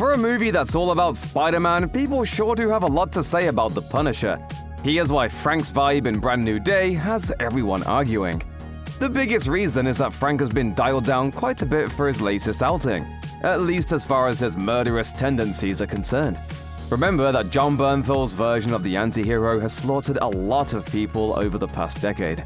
For a movie that's all about Spider-Man, people sure do have a lot to say about the Punisher. Here's why Frank's vibe in Brand New Day has everyone arguing. The biggest reason is that Frank has been dialed down quite a bit for his latest outing, at least as far as his murderous tendencies are concerned. Remember that John Bernthal's version of the anti-hero has slaughtered a lot of people over the past decade.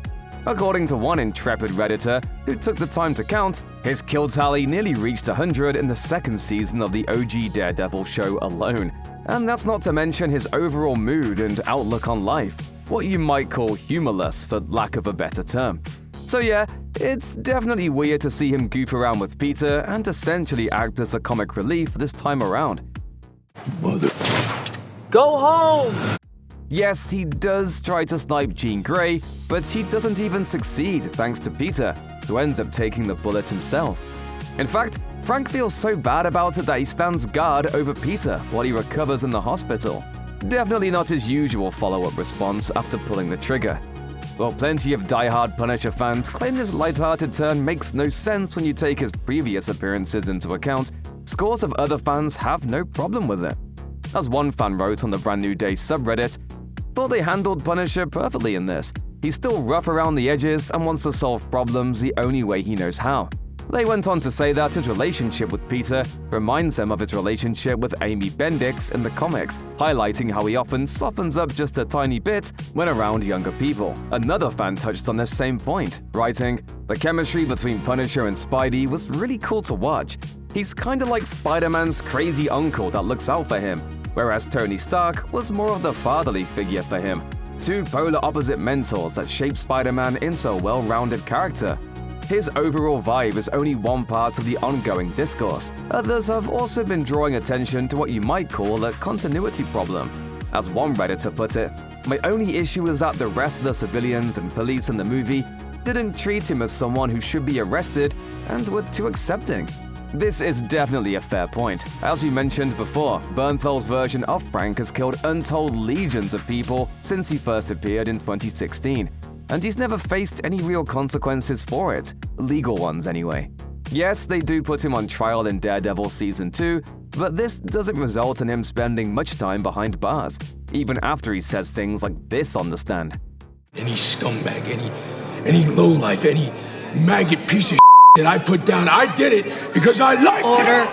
According to one intrepid Redditor who took the time to count, his kill tally nearly reached 100 in the second season of the OG Daredevil show alone. And that's not to mention his overall mood and outlook on life, what you might call humorless for lack of a better term. So yeah, it's definitely weird to see him goof around with Peter and essentially act as a comic relief this time around. Mother... Go home! Yes, he does try to snipe Jean Grey, but he doesn't even succeed thanks to Peter, who ends up taking the bullet himself. In fact, Frank feels so bad about it that he stands guard over Peter while he recovers in the hospital. Definitely not his usual follow-up response after pulling the trigger. While plenty of die-hard Punisher fans claim his lighthearted turn makes no sense when you take his previous appearances into account, scores of other fans have no problem with it. As one fan wrote on the Brand New Day subreddit, "Thought they handled Punisher perfectly in this. He's still rough around the edges and wants to solve problems the only way he knows how." They went on to say that his relationship with Peter reminds them of his relationship with Amy Bendix in the comics, highlighting how he often softens up just a tiny bit when around younger people. Another fan touched on this same point, writing, "The chemistry between Punisher and Spidey was really cool to watch. He's kinda like Spider-Man's crazy uncle that looks out for him, whereas Tony Stark was more of the fatherly figure for him. Two polar opposite mentors that shape Spider-Man into a well-rounded character." His overall vibe is only one part of the ongoing discourse. Others have also been drawing attention to what you might call a continuity problem. As one Redditor put it, "My only issue is that the rest of the civilians and police in the movie didn't treat him as someone who should be arrested and were too accepting." This is definitely a fair point. As we mentioned before, Bernthal's version of Frank has killed untold legions of people since he first appeared in 2016. And he's never faced any real consequences for it, legal ones anyway. Yes, they do put him on trial in Daredevil Season 2, but this doesn't result in him spending much time behind bars, even after he says things like this on the stand. Any scumbag, any lowlife, any maggot piece of that I put down, I did it because I liked it!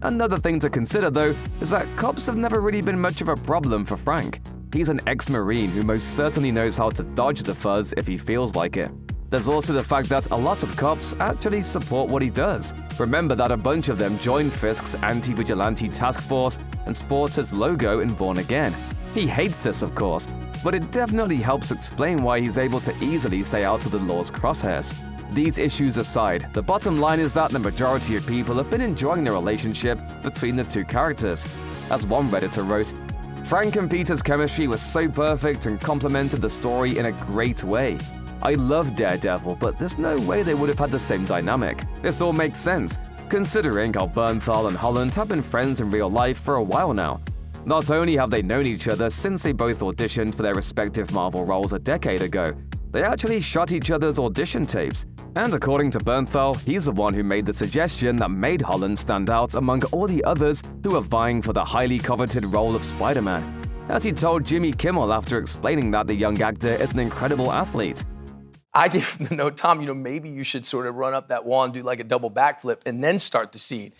Another thing to consider though is that cops have never really been much of a problem for Frank. He's an ex-Marine who most certainly knows how to dodge the fuzz if he feels like it. There's also the fact that a lot of cops actually support what he does. Remember that a bunch of them joined Fisk's anti-vigilante task force and sports its logo in Born Again. He hates this, of course, but it definitely helps explain why he's able to easily stay out of the law's crosshairs. These issues aside, the bottom line is that the majority of people have been enjoying the relationship between the two characters. As one Redditor wrote, "Frank and Peter's chemistry was so perfect and complemented the story in a great way. I love Daredevil, but there's no way they would have had the same dynamic. This all makes sense, considering how Bernthal and Holland have been friends in real life for a while now. Not only have they known each other since they both auditioned for their respective Marvel roles a decade ago, they actually shot each other's audition tapes. And according to Bernthal, he's the one who made the suggestion that made Holland stand out among all the others who were vying for the highly coveted role of Spider-Man. As he told Jimmy Kimmel after explaining that the young actor is an incredible athlete. I gave him the note, Tom, maybe you should sort of run up that wall and do like a double backflip and then start the scene.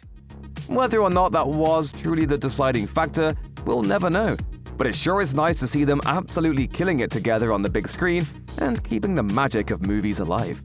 Whether or not that was truly the deciding factor, we'll never know. But it sure is nice to see them absolutely killing it together on the big screen and keeping the magic of movies alive.